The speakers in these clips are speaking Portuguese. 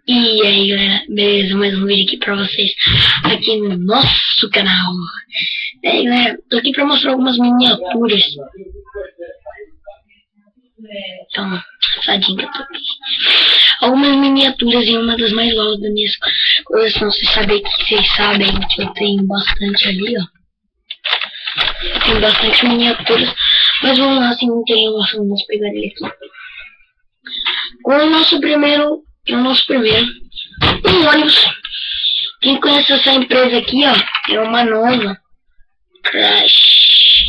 E aí galera, beleza? Mais um vídeo aqui pra vocês aqui no nosso canal. E aí galera, tô aqui pra mostrar algumas miniaturas. Então, sadinha que eu tô aqui. Algumas miniaturas e uma das mais novas da minha coleção. Vocês sabem que eu tenho bastante ali, ó. Eu tenho bastante miniaturas. Mas vamos lá, sem muita enrolação, vamos pegar ele aqui. Com o nosso primeiro, um ônibus. Quem conhece essa empresa aqui, ó, é uma nova, Crash.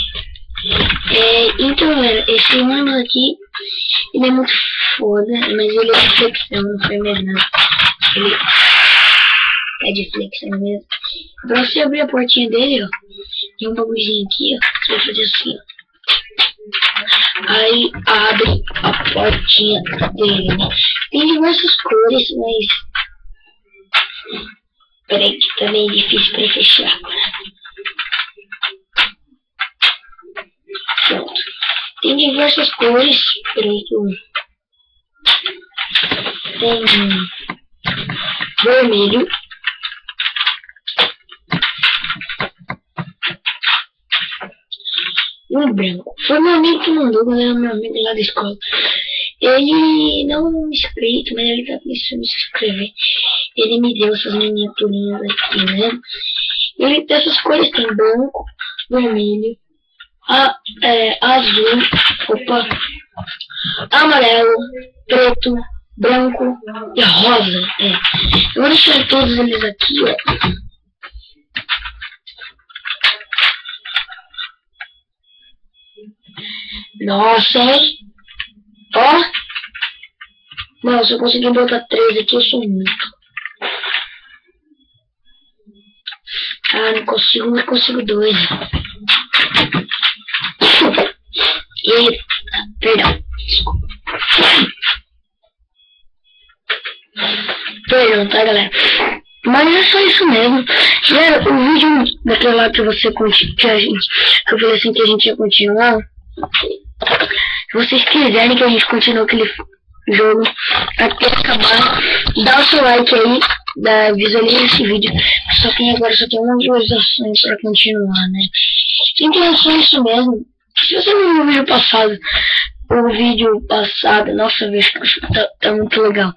Então, galera, esse ônibus aqui, ele é muito foda, mas ele é de flexão, não foi mesmo nada. Ele é de flexão mesmo. Pra você abrir a portinha dele, ó, tem um bagulhozinho aqui, ó, você vai fazer assim, ó. Aí abre a portinha dele, né? Tem diversas cores, mas peraí que tá meio difícil pra fechar agora. Pronto. Tem diversas cores. Peraí que eu... Tem vermelho, um branco. Foi meu amigo que mandou, galera, meu amigo lá da escola. Ele não é um inscrito, mas ele tá pensando em se inscrever. Ele me deu essas miniaturinhas aqui, né? Ele tem essas cores, tem branco, vermelho, azul, amarelo, preto, branco e rosa. Eu vou deixar todos eles aqui, ó. Nossa, hein? Ó. Não, se eu conseguir botar 3 aqui, eu sou muito. Ah, não consigo, mas consigo 2. E... Perdão. Desculpa. Perdão, tá, galera? Mas é só isso mesmo. Galera, o vídeo daquele lá que você que eu falei assim que a gente ia continuar. Se vocês quiserem que a gente continue aquele jogo até acabar, dá o seu like aí, visualiza esse vídeo. Só tem uma visualizações para continuar, né? Então é só isso mesmo. Se você não viu o vídeo passado, nossa, vejo que tá muito legal.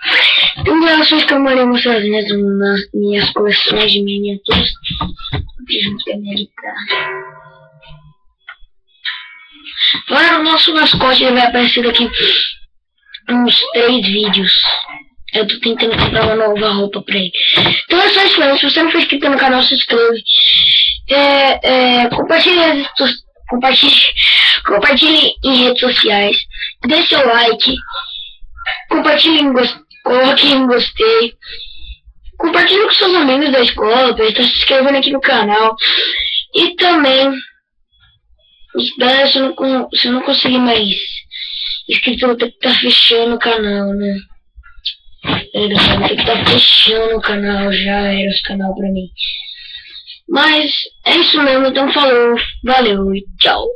Tem relações que eu mandei mostrar mesmo nas minhas coleções de miniaturas. Agora o nosso mascote vai aparecer daqui uns 3 vídeos. Eu tô tentando comprar uma nova roupa pra ele. Então é só isso mesmo. Se você não for inscrito no canal, se inscreve. Compartilhe em redes sociais. Dê seu like. Coloque em gostei. Compartilhe com seus amigos da escola pra estar se inscrevendo aqui no canal. E também, se eu não conseguir mais inscrito, eu vou ter que estar fechando o canal, né? Eu vou ter que estar fechando o canal, já era esse canal pra mim. Mas é isso mesmo, então falou, valeu e tchau.